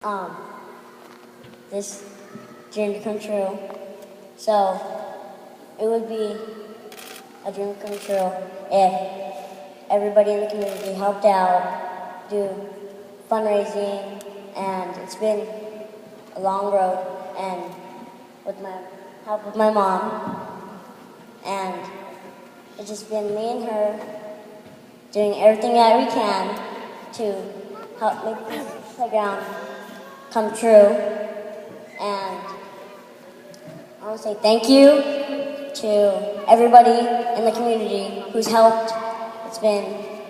um, this dream to come true. So it would be a dream come true if everybody in the community helped out, do fundraising, and it's been a long road, and with my help with my mom, and it's just been me and her doing everything that we can to help make this playground come true. And I want to say thank you to everybody in the community who's helped. It's been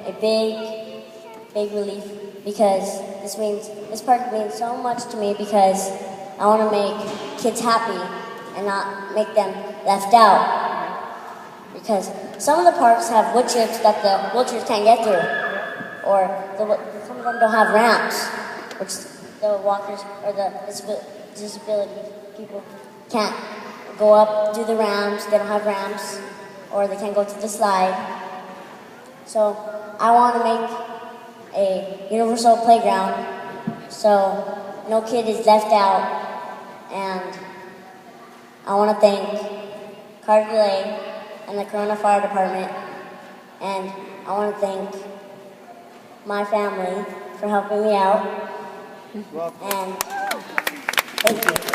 a big relief because this park means so much to me because I want to make kids happy and not make them left out. Because some of the parks have wood chips that the wheelchairs can't get through, or some of them don't have ramps, which the walkers or the disability people can't go up, do the ramps, they don't have ramps, or they can't go to the slide. So I want to make a universal playground so no kid is left out, and I want to thank Carter DeLay and the Corona Fire Department, and I want to thank my family for helping me out, and thank you.